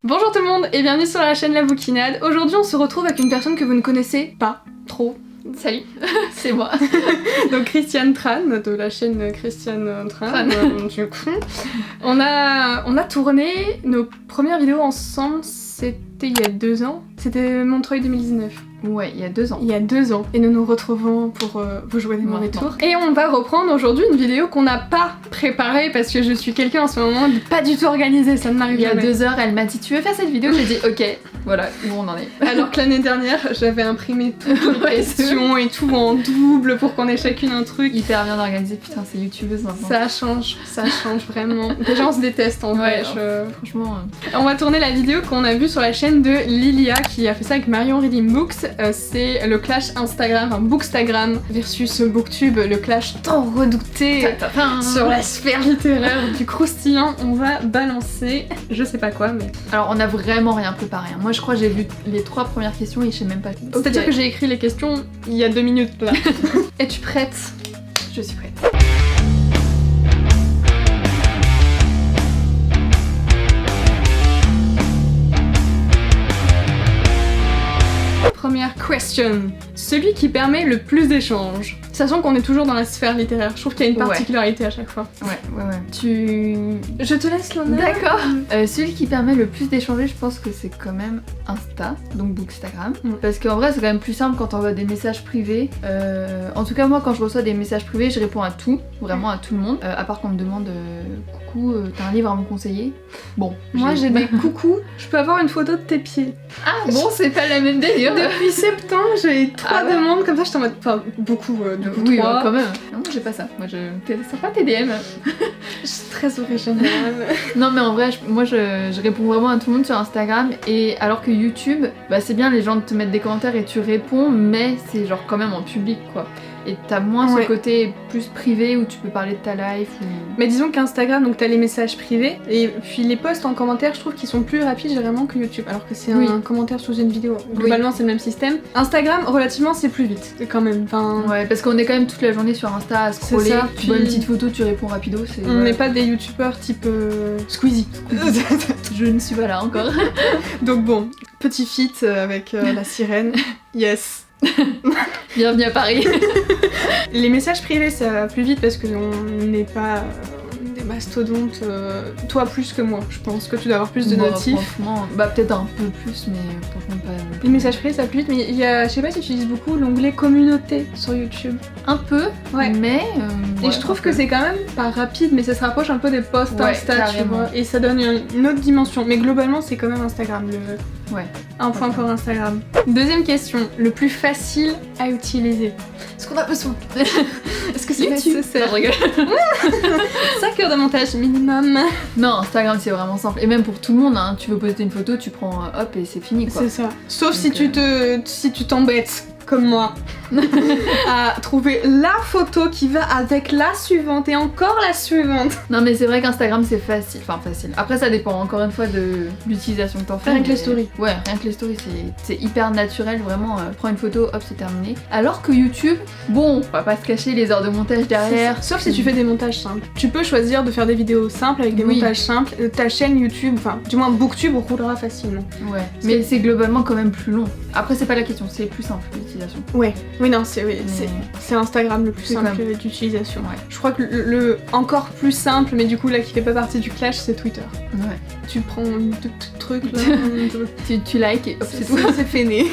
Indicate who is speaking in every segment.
Speaker 1: Bonjour tout le monde et bienvenue sur la chaîne La Bouquinade. Aujourd'hui on se retrouve avec une personne que vous ne connaissez pas trop.
Speaker 2: Salut, c'est moi.
Speaker 1: Donc Christiane Tran de la chaîne Christiane Tran. Du coup, on a tourné nos premières vidéos ensemble, c'était il y a 2 ans. C'était Montreuil 2019.
Speaker 2: Ouais, il y a 2 ans.
Speaker 1: Il y a 2 ans. Et nous nous retrouvons pour vous jouer des mauvais tours. Et on va reprendre aujourd'hui une vidéo qu'on n'a pas préparée parce que je suis quelqu'un en ce moment de pas du tout organisé, ça ne m'arrive jamais.
Speaker 2: Il y a 2 heures, elle m'a dit tu veux faire cette vidéo? J'ai dit ok, voilà où on en est.
Speaker 1: Alors que l'année dernière, j'avais imprimé toutes les questions et tout en double pour qu'on ait chacune un truc.
Speaker 2: Hyper bien organisé, putain c'est youtubeuse maintenant.
Speaker 1: Ça change vraiment. Déjà on se déteste en vrai.
Speaker 2: Franchement.
Speaker 1: On va tourner la vidéo qu'on a vue sur la chaîne de Lilia qui a fait ça avec Marion Reading Books. C'est le clash Instagram, enfin Bookstagram versus Booktube, le clash tant redouté sur la sphère littéraire du croustillant. On va balancer, je sais pas quoi, mais...
Speaker 2: Alors on a vraiment rien préparé. Moi je crois que j'ai vu les 3 premières questions et je sais même pas...
Speaker 1: C'est-à-dire que j'ai écrit les questions il y a 2 minutes là. Es-tu prête?
Speaker 2: Je suis prête.
Speaker 1: Première question. Celui qui permet le plus d'échanges. Sachant qu'on est toujours dans la sphère littéraire, je trouve qu'il y a une particularité à chaque fois.
Speaker 2: Ouais.
Speaker 1: Je te laisse l'honneur.
Speaker 2: D'accord. Celui qui permet le plus d'échanger, je pense que c'est quand même Insta, donc Bookstagram. Parce qu'en vrai, c'est quand même plus simple quand on envoie des messages privés. En tout cas, moi, quand je reçois des messages privés, je réponds à tout, vraiment à tout le monde. À part qu'on me demande coucou, t'as un livre à me conseiller? Bon.
Speaker 1: Moi, j'ai des coucou, je peux avoir une photo de tes pieds.
Speaker 2: Ah bon, c'est pas la même délire.
Speaker 1: Depuis septembre, j'ai 3 demandes comme ça, je t'en mode. Enfin, beaucoup.
Speaker 2: Oui, quand même. Non, moi j'ai pas ça. Moi T'es sympa tes DM.
Speaker 1: Je suis très originale.
Speaker 2: Non, mais en vrai, moi je réponds vraiment à tout le monde sur Instagram. Et alors que YouTube, bah c'est bien, les gens te mettent des commentaires et tu réponds, mais c'est genre quand même en public quoi. Et t'as moins ce côté plus privé où tu peux parler de ta life ou...
Speaker 1: Mais disons qu'Instagram, donc t'as les messages privés, et puis les posts en commentaire, je trouve qu'ils sont plus rapides généralement que YouTube, alors que c'est un commentaire sous une vidéo. Globalement, c'est le même système. Instagram, relativement, c'est plus vite, quand même. Enfin...
Speaker 2: Ouais, parce qu'on est quand même toute la journée sur Insta à scroller, tu vois une petite photo, tu réponds rapido.
Speaker 1: On n'est pas des youtubeurs type Squeezie.
Speaker 2: Je ne suis pas là encore.
Speaker 1: Donc bon, petit feat avec la sirène, yes.
Speaker 2: Bienvenue à Paris.
Speaker 1: Les messages privés ça va plus vite parce qu'on n'est pas des mastodontes, toi plus que moi, je pense que tu dois avoir plus de notifs.
Speaker 2: Franchement, bah peut-être un peu plus mais franchement pas...
Speaker 1: Les messages privés ça va plus vite, mais il y a, je sais pas si tu utilises beaucoup l'onglet communauté sur YouTube.
Speaker 2: Un peu, mais...
Speaker 1: et je trouve que c'est quand même pas rapide, mais ça se rapproche un peu des posts Insta, tu vois, et ça donne une autre dimension. Mais globalement c'est quand même Instagram, un point pour Instagram. Deuxième question, le plus facile à utiliser.
Speaker 2: Est-ce qu'on a besoin?
Speaker 1: Est-ce que c'est nécessaire? 5 heures de montage minimum.
Speaker 2: Non, Instagram c'est vraiment simple. Et même pour tout le monde, hein, tu veux poster une photo, tu prends hop et c'est fini quoi.
Speaker 1: C'est ça. Sauf donc, si tu t'embêtes comme moi à trouver la photo qui va avec la suivante et encore la suivante.
Speaker 2: Non mais c'est vrai qu'Instagram c'est facile, enfin facile. Après ça dépend encore une fois de l'utilisation que t'en fais.
Speaker 1: Rien que les stories.
Speaker 2: Ouais, rien que les stories, c'est hyper naturel, vraiment, prends une photo, hop c'est terminé. Alors que YouTube, bon, on va pas se cacher les heures de montage derrière.
Speaker 1: Sauf si tu fais des montages simples. Tu peux choisir de faire des vidéos simples avec des montages simples. Ta chaîne YouTube, enfin du moins Booktube roulera facilement.
Speaker 2: Ouais, mais c'est globalement quand même plus long. Après c'est pas la question, c'est plus simple l'utilisation.
Speaker 1: Oui non c'est Instagram le plus simple d'utilisation. Je crois que le encore plus simple, mais du coup là qui fait pas partie du clash, c'est Twitter.
Speaker 2: Ouais.
Speaker 1: Tu prends deux trucs là,
Speaker 2: tu likes et hop c'est tout.
Speaker 1: C'est fainé.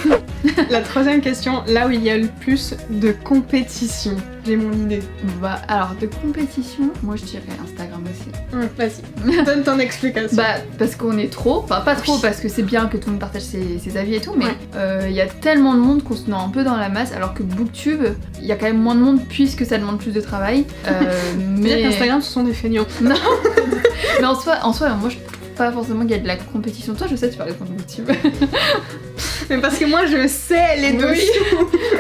Speaker 1: La troisième question, là où il y a le plus de compétition. J'ai mon idée.
Speaker 2: Bah alors de compétition, moi je dirais Instagram aussi.
Speaker 1: Vas-y, donne ton explication.
Speaker 2: Bah parce qu'on est trop, enfin pas trop parce que c'est bien que tout le monde partage ses avis et tout, mais il y a tellement de monde qu'on se met un peu dans la masse, alors que Booktube, il y a quand même moins de monde puisque ça demande plus de travail.
Speaker 1: Mais Instagram ce sont des feignants.
Speaker 2: Non. Mais en soi, moi je trouve pas forcément qu'il y a de la compétition. Toi je sais tu parlais de Booktube.
Speaker 1: Mais parce que moi je sais les deux.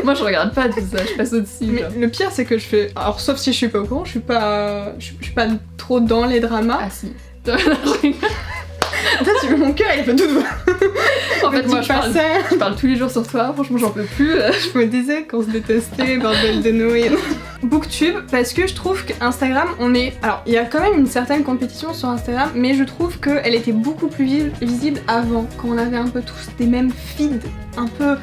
Speaker 2: Moi je regarde pas tout ça, je passe au-dessus.
Speaker 1: Mais le pire c'est que je fais, alors sauf si je suis pas au courant, je suis pas trop dans les dramas.
Speaker 2: Ah si.
Speaker 1: En fait, tu veux mon cœur, il fait tout.
Speaker 2: En fait, moi je parle tous les jours sur toi, franchement j'en peux plus.
Speaker 1: Je me disais qu'on se détestait, bordel de Noé. Booktube, parce que je trouve qu'Instagram, on est... Alors, il y a quand même une certaine compétition sur Instagram, mais je trouve qu'elle était beaucoup plus visible avant, quand on avait un peu tous des mêmes feeds, un peu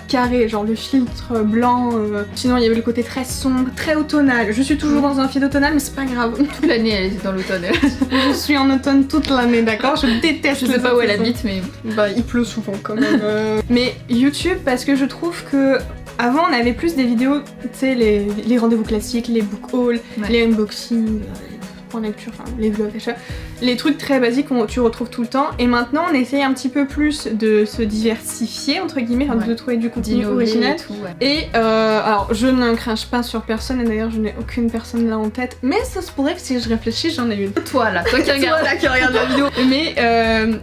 Speaker 1: carrés, genre le filtre blanc, sinon il y avait le côté très sombre, très automnal. Je suis toujours dans un feed automnal, mais c'est pas grave.
Speaker 2: Toute l'année elle était dans l'automne.
Speaker 1: Je suis en automne toute l'année, d'accord? Je déteste.
Speaker 2: Je sais pas où elle habite, mais...
Speaker 1: Bah, il pleut souvent quand même. Mais YouTube, parce que je trouve que... Avant, on avait plus des vidéos, tu sais, les rendez-vous classiques, les book hauls, les unboxings, en lecture, enfin, les vlogs, achat, les trucs très basiques que tu retrouves tout le temps. Et maintenant, on essaye un petit peu plus de se diversifier, entre guillemets, de trouver du contenu original. Et alors, je ne crache pas sur personne, et d'ailleurs, je n'ai aucune personne là en tête, mais ça se pourrait que si je réfléchis, j'en ai une.
Speaker 2: Toi qui regarde.
Speaker 1: Toi là qui regarde la vidéo. Mais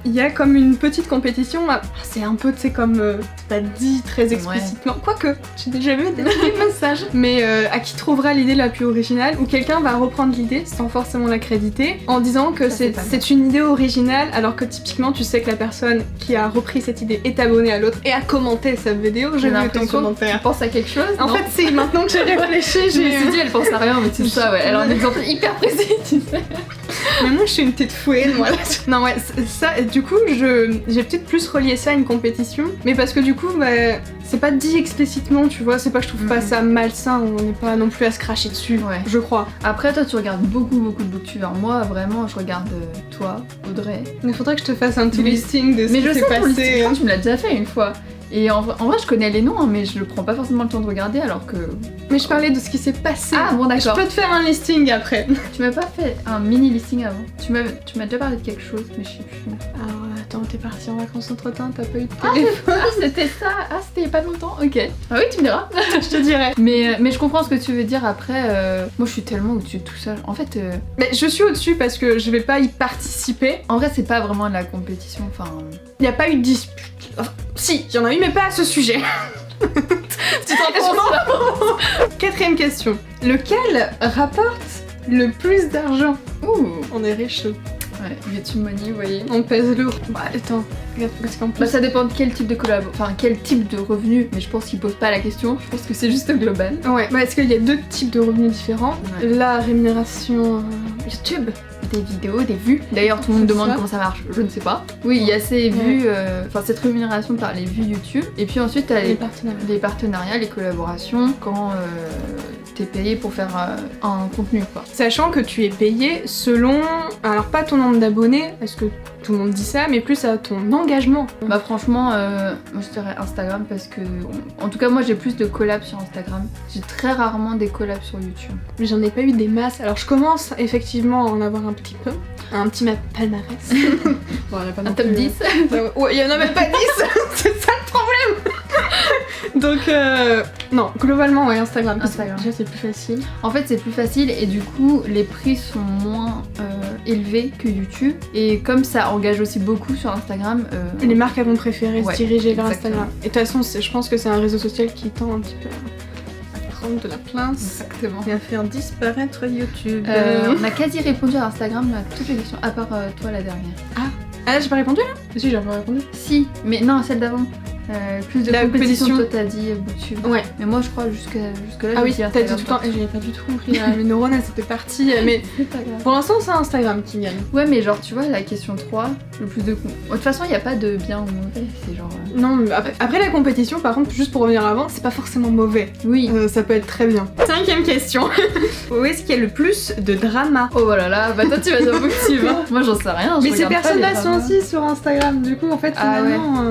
Speaker 1: il y a comme une petite compétition, c'est un peu, tu sais, comme, c'est pas dit très explicitement, quoique, j'ai déjà vu des messages, mais à qui trouvera l'idée la plus originale, où quelqu'un va reprendre l'idée, sans forcément la créditer, en disant que c'est une idée originale, alors que typiquement tu sais que la personne qui a repris cette idée est abonnée à l'autre et a commenté sa vidéo. J'ai vu ton commentaire.
Speaker 2: Tu penses à quelque chose?
Speaker 1: En fait, c'est maintenant que j'ai réfléchi,
Speaker 2: je me suis dit elle pense à rien, mais c'est ça, elle a un exemple hyper précis, tu sais.
Speaker 1: Mais moi je suis une petite fouette, moi. Non ouais, ça, du coup j'ai peut-être plus relié ça à une compétition, mais parce que du coup c'est pas dit explicitement, tu vois, c'est pas que je trouve pas ça malsain, on n'est pas non plus à se cracher dessus, je crois.
Speaker 2: Après toi tu regardes beaucoup de booktubers, moi vraiment je regarde toi, Audrey.
Speaker 1: Mais faudrait que je te fasse un petit listing de ce qui s'est passé.
Speaker 2: Tu me l'as déjà fait une fois. Et en vrai je connais les noms hein, mais je prends pas forcément le temps de regarder alors que...
Speaker 1: Mais je parlais de ce qui s'est passé.
Speaker 2: Ah bon d'accord.
Speaker 1: Je peux te faire un listing après.
Speaker 2: Tu m'as pas fait un mini listing avant. Tu m'as déjà parlé de quelque chose mais je sais plus.
Speaker 1: Alors attends, t'es partie en vacances entre temps, t'as pas eu de téléphone.
Speaker 2: C'était ça. Ah c'était il y a pas longtemps, ok. Ah oui tu me diras.
Speaker 1: Je te dirai.
Speaker 2: Mais je comprends ce que tu veux dire après. Moi je suis tellement au-dessus de tout ça. En fait...
Speaker 1: Mais je suis au-dessus parce que je vais pas y participer.
Speaker 2: En vrai c'est pas vraiment de la compétition, enfin...
Speaker 1: Il y a pas eu de dispute. Enfin, si, il y en a eu mais pas à ce sujet. Tu t'en penses? Quatrième question. Lequel rapporte le plus d'argent? On est riche.
Speaker 2: Ouais, YouTube Money, vous voyez.
Speaker 1: On pèse lourd. Bah attends, regarde, parce qu'en plus...
Speaker 2: ça dépend de quel type de collab, enfin quel type de revenu, mais je pense qu'ils posent pas la question, je pense que c'est juste global.
Speaker 1: Ouais, parce qu'il y a deux types de revenus différents. La rémunération YouTube.
Speaker 2: Des vidéos, des vues. D'ailleurs tout le monde demande comment ça marche, je ne sais pas. Oui, il y a ces vues, enfin cette rémunération par les vues YouTube. Et puis ensuite t'as les partenariats, les collaborations, quand t'es payé pour faire un contenu quoi.
Speaker 1: Sachant que tu es payé selon, alors pas ton nombre d'abonnés, parce que tout le monde dit ça, mais plus à ton engagement.
Speaker 2: Bah franchement, moi je dirais Instagram parce que, en tout cas moi j'ai plus de collabs sur Instagram. J'ai très rarement des collabs sur YouTube.
Speaker 1: Mais j'en ai pas eu des masses, alors je commence effectivement à en avoir un petit peu. Un petit palmarès.
Speaker 2: Bon, un top 10.
Speaker 1: Ouais, il y en a même pas 10. C'est ça le problème. Donc non, globalement ouais, Instagram. Déjà c'est plus facile.
Speaker 2: En fait c'est plus facile et du coup les prix sont moins élevés que YouTube. Et comme ça engage aussi beaucoup sur Instagram...
Speaker 1: les marques vont préférer se diriger vers Instagram. Et de toute façon je pense que c'est un réseau social qui tend un petit peu à prendre de la place.
Speaker 2: Exactement.
Speaker 1: Et à faire disparaître YouTube.
Speaker 2: On a quasi répondu à Instagram à toutes les questions, à part toi la dernière.
Speaker 1: Ah j'ai pas répondu là? Si, j'ai pas répondu.
Speaker 2: Si, mais non, celle d'avant. Plus de
Speaker 1: la
Speaker 2: compétition, toi t'as dit Booktube.
Speaker 1: Ouais.
Speaker 2: Mais moi je crois jusque là.
Speaker 1: Ah oui, t'as dit tout le temps, et j'avais pas du tout compris. Mes neurones elles étaient parties. Mais
Speaker 2: pas grave.
Speaker 1: Pour l'instant c'est Instagram qui gagne.
Speaker 2: Ouais, mais genre tu vois, la question 3, le plus de con. De toute façon, il y a pas de bien ou mauvais, c'est genre.
Speaker 1: Non, mais après la compétition, par contre, juste pour revenir avant, c'est pas forcément mauvais.
Speaker 2: Oui.
Speaker 1: Ça peut être très bien. 5ème question. Où est-ce qu'il y a le plus de drama?
Speaker 2: Oh là, bah toi tu vas dire Booktube. Hein. Moi j'en sais rien.
Speaker 1: Mais ces personnes-là sont aussi sur Instagram, du coup en fait finalement.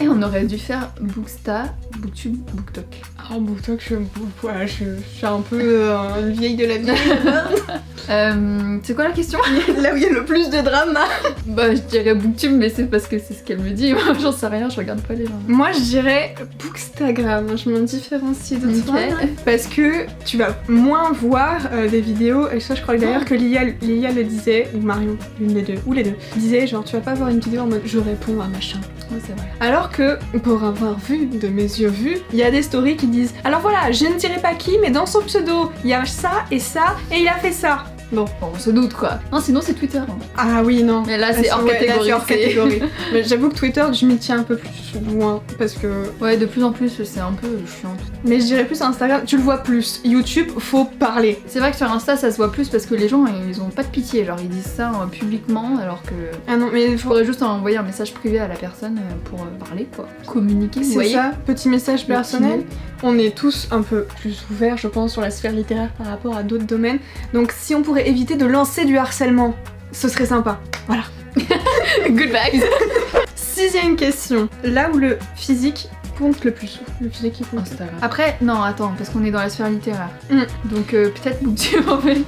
Speaker 2: Et on aurait dû faire Bookstar, Booktube, Booktok.
Speaker 1: Oh Booktok, je suis un peu une vieille de la vieille.
Speaker 2: C'est quoi la question?
Speaker 1: Là où il y a le plus de drama.
Speaker 2: Bah je dirais Booktube, mais c'est parce que c'est ce qu'elle me dit. Moi j'en sais rien, je regarde pas les gens.
Speaker 1: Moi je dirais Bookstagram, je m'en différencie de toi. Parce que tu vas moins voir des vidéos, et ça je crois d'ailleurs que Lilia le disait, ou Marion, l'une des deux, ou les deux, disait genre tu vas pas voir une vidéo en mode je réponds à machin.
Speaker 2: Ouais, c'est vrai.
Speaker 1: Alors que, pour avoir vu, de mes yeux vus, il y a des stories qui disent alors voilà, je ne dirai pas qui, mais dans son pseudo, il y a ça, et il a fait ça. Bon,
Speaker 2: on se doute quoi. Non, sinon c'est Twitter.
Speaker 1: Ah oui, non.
Speaker 2: Mais là c'est hors catégorie.
Speaker 1: Hors catégorie. Mais j'avoue que Twitter, je m'y tiens un peu plus loin parce que...
Speaker 2: Ouais, de plus en plus, c'est un peu chiant.
Speaker 1: Mais je dirais plus Instagram, tu le vois plus. YouTube, faut parler.
Speaker 2: C'est vrai que sur Insta, ça se voit plus parce que les gens, ils ont pas de pitié. Genre, ils disent ça publiquement alors que...
Speaker 1: Ah non, mais
Speaker 2: il faudrait juste envoyer un message privé à la personne pour parler, quoi. Communiquer, vous voyez.
Speaker 1: C'est ça, petit message personnel. On est tous un peu plus ouverts, je pense, sur la sphère littéraire par rapport à d'autres domaines. Donc si on pourrait éviter de lancer du harcèlement, ce serait sympa. Voilà.
Speaker 2: Good vibes.
Speaker 1: 6ème question. Là où le physique compte le plus. Le physique qui compte.
Speaker 2: Instagram. Après, non, attends, parce qu'on est dans la sphère littéraire. Donc peut-être Booktube en fait.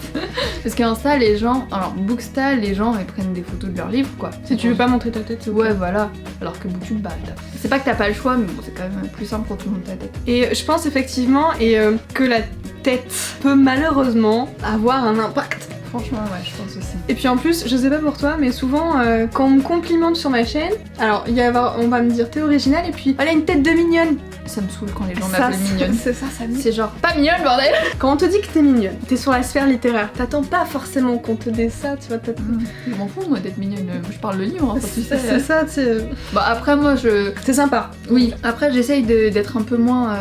Speaker 2: Parce qu'Insta, les gens... Alors, Booksta, les gens, ils prennent des photos de leurs livres, quoi.
Speaker 1: Si tu veux pas montrer ta tête, c'est
Speaker 2: ouais, voilà. Alors que Booktube, bah, c'est pas que t'as pas le choix, mais bon, c'est quand même plus simple quand tu montres ta tête.
Speaker 1: Et je pense effectivement que la tête peut malheureusement avoir un impact.
Speaker 2: Franchement, ouais, je pense aussi.
Speaker 1: Et puis en plus, je sais pas pour toi, mais souvent, quand on me complimente sur ma chaîne, alors on va me dire t'es originale et puis voilà une tête de mignonne.
Speaker 2: Ça me saule quand les gens m'appellent mignonne.
Speaker 1: C'est ça
Speaker 2: c'est genre pas mignonne, bordel.
Speaker 1: Quand on te dit que t'es mignonne, t'es sur la sphère littéraire, t'attends pas forcément qu'on te dise ça, tu vois.
Speaker 2: Je m'en fous, moi, d'être mignonne. Je parle le livre, hein, tu sais.
Speaker 1: C'est ça, tu sais.
Speaker 2: Bah après, moi,
Speaker 1: c'est sympa.
Speaker 2: Oui, après, j'essaye d'être un peu moins...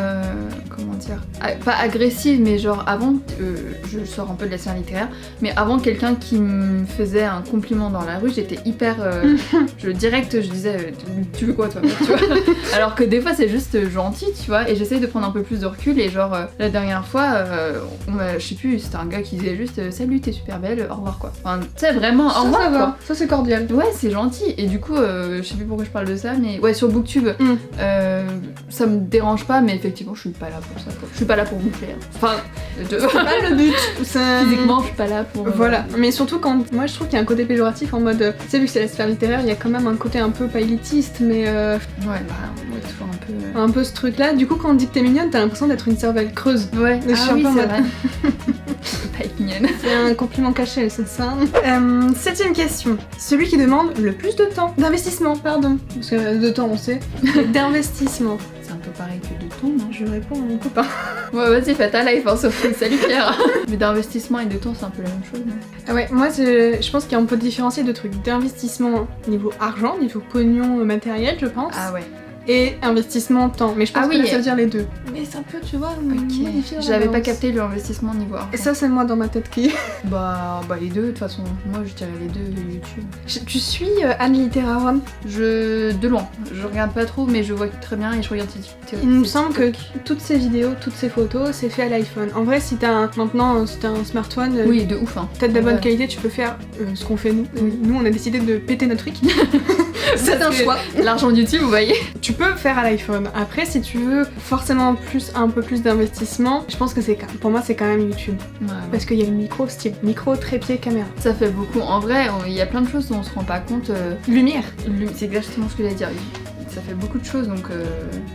Speaker 2: comment dire, pas agressive, mais genre avant, je sors un peu de la sphère littéraire, mais avant quelqu'un qui me faisait un compliment dans la rue, j'étais hyper, je disais tu veux quoi toi, tu vois. Alors que des fois c'est juste gentil, tu vois, et j'essaye de prendre un peu plus de recul et genre la dernière fois, je sais plus, c'était un gars qui disait juste salut t'es super belle, au revoir quoi. Enfin tu sais vraiment au revoir quoi.
Speaker 1: Ça c'est cordial.
Speaker 2: Ouais c'est gentil et du coup je sais plus pourquoi je parle de ça, mais ouais sur Booktube ça me dérange pas, mais effectivement je suis pas là pour ça quoi. Je suis pas là pour vous plaire. Enfin
Speaker 1: c'est pas le but.
Speaker 2: Physiquement je suis pas là pour...
Speaker 1: Voilà, mais surtout quand... Moi je trouve qu'il y a un côté péjoratif en mode... Tu sais vu que c'est la sphère littéraire, il y a quand même un côté un peu pas élitiste, mais... Ouais,
Speaker 2: toujours un peu...
Speaker 1: Un peu ce truc là, du coup quand on dit que t'es mignonne, t'as l'impression d'être une cervelle creuse.
Speaker 2: Ouais,
Speaker 1: je suis un peu en mode...
Speaker 2: Pas être mignonne.
Speaker 1: C'est un compliment caché, c'est ça. 7ème question. Celui qui demande le plus de temps. D'investissement, pardon. Parce que de temps on sait. D'investissement.
Speaker 2: C'est un peu pareil que de temps, non?
Speaker 1: Je réponds à mon copain.
Speaker 2: Ouais, vas-y, fais ta life, hein, sauf que salut Pierre. Mais d'investissement et de temps, c'est un peu la même chose, non?
Speaker 1: Ah ouais, moi je pense qu'on peut différencier deux trucs. D'investissement niveau argent, niveau pognon matériel, je pense.
Speaker 2: Ah ouais.
Speaker 1: Et investissement temps. Mais je pense que là, ça veut dire les deux. Mais c'est un peu, tu vois,
Speaker 2: ok. J'avais pas capté le investissement niveau argent.
Speaker 1: Et ça, c'est moi dans ma tête qui...
Speaker 2: bah les deux, de toute façon. Moi, je dirais les deux YouTube.
Speaker 1: Tu suis Anne Littérarum?
Speaker 2: De loin. Je regarde pas trop, mais je vois très bien et je regarde ses vidéos.
Speaker 1: Il me semble que toutes ces vidéos, toutes ces photos, c'est fait à l'iPhone. En vrai, si t'as un smartphone...
Speaker 2: oui, de ouf, hein.
Speaker 1: T'as de la bonne qualité, tu peux faire ce qu'on fait nous. Nous, on a décidé de péter notre fric. C'est un choix.
Speaker 2: L'argent de YouTube, vous voyez.
Speaker 1: Tu peux faire à l'iPhone. Après, si tu veux forcément un peu plus d'investissement, je pense que pour moi, c'est quand même YouTube.
Speaker 2: Ouais.
Speaker 1: Parce qu'il y a le micro, style micro, trépied, caméra.
Speaker 2: Ça fait beaucoup. En vrai, il y a plein de choses dont on se rend pas compte.
Speaker 1: Lumière.
Speaker 2: C'est exactement ce que j'allais dire. Ça fait beaucoup de choses donc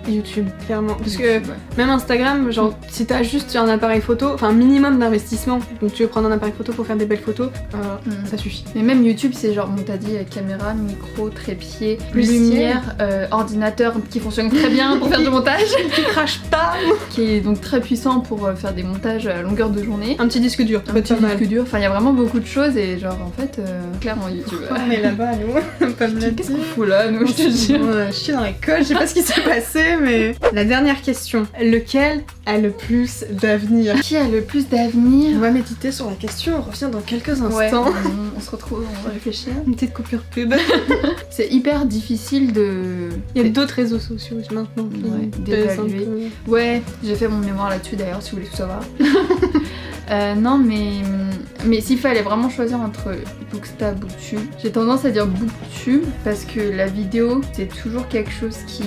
Speaker 1: YouTube clairement parce que même Instagram genre si t'as juste un appareil photo, enfin minimum d'investissement, donc tu veux prendre un appareil photo pour faire des belles photos, ça suffit.
Speaker 2: Mais même YouTube c'est genre t'as dit caméra, micro, trépied, lumière, ordinateur qui fonctionne très bien pour faire du montage,
Speaker 1: qui crache pas,
Speaker 2: qui est donc très puissant pour faire des montages à longueur de journée.
Speaker 1: Un petit disque dur,
Speaker 2: un petit disque dur, enfin il y a vraiment beaucoup de choses et genre en fait clairement YouTube.
Speaker 1: On est là-bas nous, pas me
Speaker 2: qu'est-ce qu'on fout là nous, je te jure.
Speaker 1: Je suis dans l'école, je sais pas ce qui s'est passé, mais... La dernière question. Lequel a le plus d'avenir?
Speaker 2: Qui a le plus d'avenir?
Speaker 1: On va méditer sur la question, on revient dans quelques instants.
Speaker 2: Ouais, on se retrouve, on va réfléchir.
Speaker 1: Une petite coupure pub.
Speaker 2: C'est hyper difficile de...
Speaker 1: Il y a d'autres réseaux sociaux maintenant.
Speaker 2: D'évaluer. Ouais, j'ai fait mon mémoire là-dessus d'ailleurs, si vous voulez tout savoir. Non mais s'il fallait vraiment choisir entre Booksta, Booktube, j'ai tendance à dire Booktube parce que la vidéo c'est toujours quelque chose qui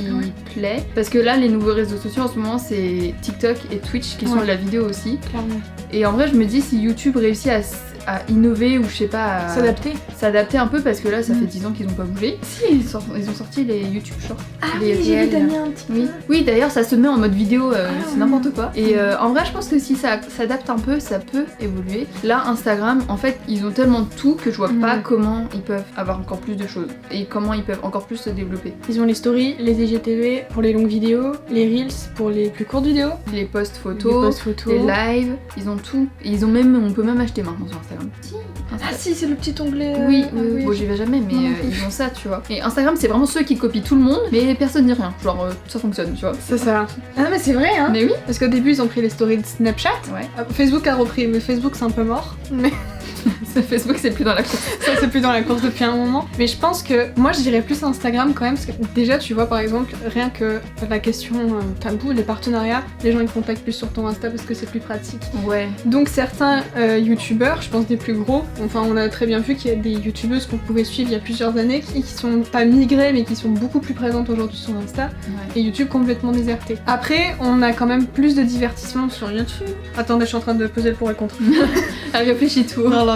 Speaker 2: plaît. Parce que là les nouveaux réseaux sociaux en ce moment c'est TikTok et Twitch qui sont de la vidéo aussi.
Speaker 1: Clairement.
Speaker 2: Et en vrai je me dis si YouTube réussit à innover ou je sais pas à s'adapter un peu parce que là ça fait 10 ans qu'ils ont pas bougé. Si ils ont sorti les YouTube Shorts.
Speaker 1: Ah les oui, j'ai vu Damien un petit peu.
Speaker 2: Oui d'ailleurs ça se met en mode vidéo, c'est n'importe quoi. Et en vrai je pense que si ça s'adapte un peu ça peut évoluer. Là Instagram en fait ils ont tellement de tout que je vois pas comment ils peuvent avoir encore plus de choses et comment ils peuvent encore plus se développer.
Speaker 1: Ils ont les stories, les IGTV pour les longues vidéos, les reels pour les plus courtes vidéos,
Speaker 2: les posts photos, les lives, ils ont tout. Et ils ont même, on peut même acheter maintenant sur Instagram. Instagram. Si.
Speaker 1: Ah si, c'est le petit onglet.
Speaker 2: Oui. Bon, j'y vais jamais, mais ils ont ça, tu vois. Et Instagram, c'est vraiment ceux qui copient tout le monde, mais personne dit rien. Genre, ça fonctionne, tu vois.
Speaker 1: C'est ça. Ah mais c'est vrai, hein.
Speaker 2: Mais oui.
Speaker 1: Parce qu'au début, ils ont pris les stories de Snapchat.
Speaker 2: Ouais.
Speaker 1: Facebook a repris, mais Facebook, c'est un peu mort. Mais...
Speaker 2: Facebook, c'est plus dans la course.
Speaker 1: Ça, c'est plus dans la course depuis un moment. Mais je pense que moi, je dirais plus Instagram quand même, parce que déjà, tu vois, par exemple, rien que la question tabou, les partenariats, les gens ils contactent plus sur ton Insta parce que c'est plus pratique.
Speaker 2: Ouais.
Speaker 1: Donc certains youtubeurs, je pense des plus gros, enfin on a très bien vu qu'il y a des youtubeuses qu'on pouvait suivre il y a plusieurs années qui sont pas migrées mais qui sont beaucoup plus présentes aujourd'hui sur Insta, et YouTube complètement déserté. Après, on a quand même plus de divertissement sur YouTube. Attendez, je suis en train de peser le pour et le contre.
Speaker 2: Elle réfléchit tout.
Speaker 1: Non.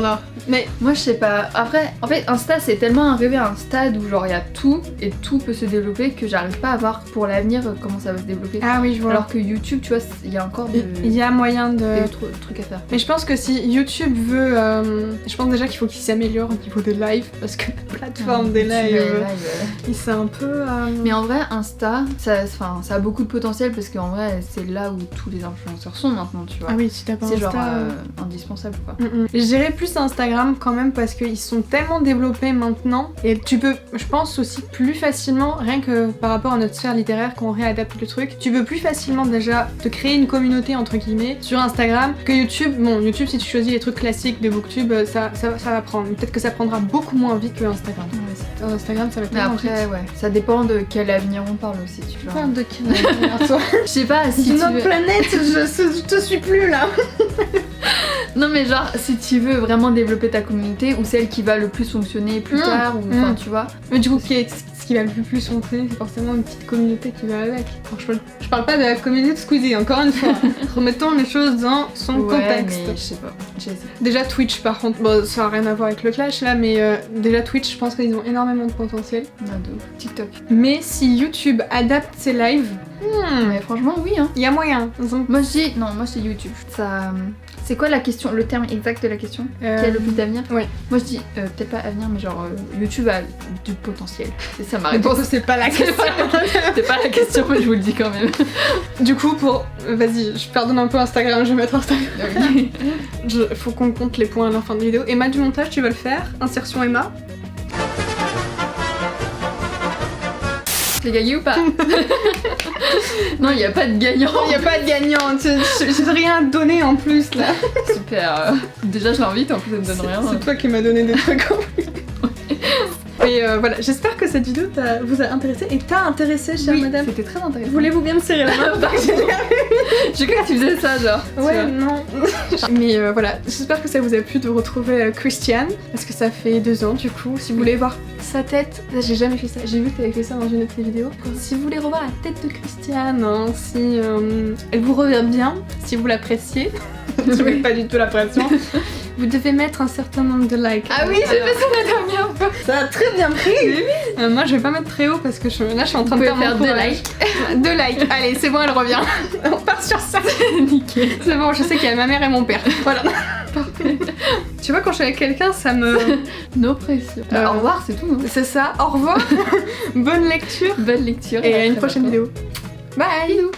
Speaker 2: Mais moi je sais pas. Après, en fait, Insta c'est tellement arrivé à un stade où genre il y a tout et tout peut se développer que j'arrive pas à voir pour l'avenir comment ça va se développer.
Speaker 1: Ah oui, je vois.
Speaker 2: Alors que YouTube, tu vois, il y a encore
Speaker 1: il y a moyen de
Speaker 2: trucs à faire.
Speaker 1: Mais je pense que si YouTube veut, je pense déjà qu'il faut qu'il s'améliore au niveau des lives parce que la plateforme des lives, c'est un peu.
Speaker 2: Mais en vrai, Insta, ça a beaucoup de potentiel parce qu'en vrai, c'est là où tous les influenceurs sont maintenant, tu vois.
Speaker 1: Ah oui, si t'as pas Insta,
Speaker 2: c'est genre indispensable quoi.
Speaker 1: Je dirais plus Instagram quand même parce qu'ils sont tellement développés maintenant et tu peux, je pense aussi plus facilement, rien que par rapport à notre sphère littéraire quand on réadapte le truc, tu peux plus facilement déjà te créer une communauté entre guillemets sur Instagram que YouTube. Bon, YouTube si tu choisis les trucs classiques de Booktube, ça va prendre. Peut-être que ça prendra beaucoup moins vite que Instagram. Ouais, Instagram ça va être.
Speaker 2: Mais après, ouais, ça dépend de quel avenir on parle aussi, tu vois.
Speaker 1: De quel avenir toi?
Speaker 2: Je sais pas si
Speaker 1: d'une autre planète, je te suis plus là.
Speaker 2: Non mais genre si tu veux vraiment développer ta communauté ou celle qui va le plus fonctionner plus tard ou enfin tu vois.
Speaker 1: Mais du coup ce qui va le plus fonctionner c'est forcément une petite communauté qui va avec. Je parle pas de la communauté de Squeezie encore une fois. Remettons les choses dans son contexte.
Speaker 2: Mais je sais pas.
Speaker 1: Déjà Twitch par contre, bon ça a rien à voir avec le clash là mais déjà Twitch je pense qu'ils ont énormément de potentiel.
Speaker 2: TikTok.
Speaker 1: Mais si YouTube adapte ses lives,
Speaker 2: mais franchement oui hein.
Speaker 1: Il y a moyen.
Speaker 2: Moi je dis YouTube. Ça c'est quoi la question, le terme exact de la question? Qui a le plus d'avenir?
Speaker 1: Oui.
Speaker 2: Moi je dis peut-être pas avenir mais genre YouTube a du potentiel. C'est ça ma réponse.
Speaker 1: C'est pas la question.
Speaker 2: C'est pas la question mais je vous le dis quand même.
Speaker 1: Du coup vas-y, je pardonne un peu Instagram, je vais mettre Instagram.
Speaker 2: Okay.
Speaker 1: Faut qu'on compte les points à la fin de la vidéo. Emma du montage, tu vas le faire. Insertion Emma.
Speaker 2: J'ai gagné ou pas? Non, il n'y a pas de gagnant.
Speaker 1: Il n'y a pas de gagnant. J'ai rien donné en plus là.
Speaker 2: Super. Déjà, je l'invite, en plus, elle me donne rien.
Speaker 1: C'est toi qui m'as donné des trucs en plus. Et voilà, j'espère que cette vidéo vous a intéressé et t'a intéressé, chère madame.
Speaker 2: C'était très intéressant.
Speaker 1: Voulez-vous bien me serrer la main?
Speaker 2: J'ai cru que tu faisais ça, genre.
Speaker 1: Ouais, non. Mais voilà, j'espère que ça vous a plu de retrouver Christiane, parce que ça fait 2 ans du coup. Si vous voulez voir sa tête, j'ai jamais fait ça, j'ai vu que t'avais fait ça dans une autre vidéo. Si vous voulez revoir la tête de Christiane, hein, si elle vous revient bien, si vous l'appréciez, je mets pas du tout la pression. Vous devez mettre un certain nombre de likes.
Speaker 2: Ah oui, j'ai fait ça la dernière fois.
Speaker 1: Ça a très bien pris. Moi, je vais pas mettre très haut parce que là, je suis en train de faire
Speaker 2: 2 likes.
Speaker 1: 2 likes. Allez, c'est bon, elle revient. On part sur ça.
Speaker 2: Nickel.
Speaker 1: C'est bon, je sais qu'il y a ma mère et mon père. Voilà.
Speaker 2: Parfait.
Speaker 1: Tu vois, quand je suis avec quelqu'un, ça me...
Speaker 2: No pression. Au revoir, c'est tout. Hein.
Speaker 1: C'est ça. Au revoir. Bonne lecture.
Speaker 2: Bonne lecture.
Speaker 1: Et à une prochaine vidéo. Bye.
Speaker 2: Bisous.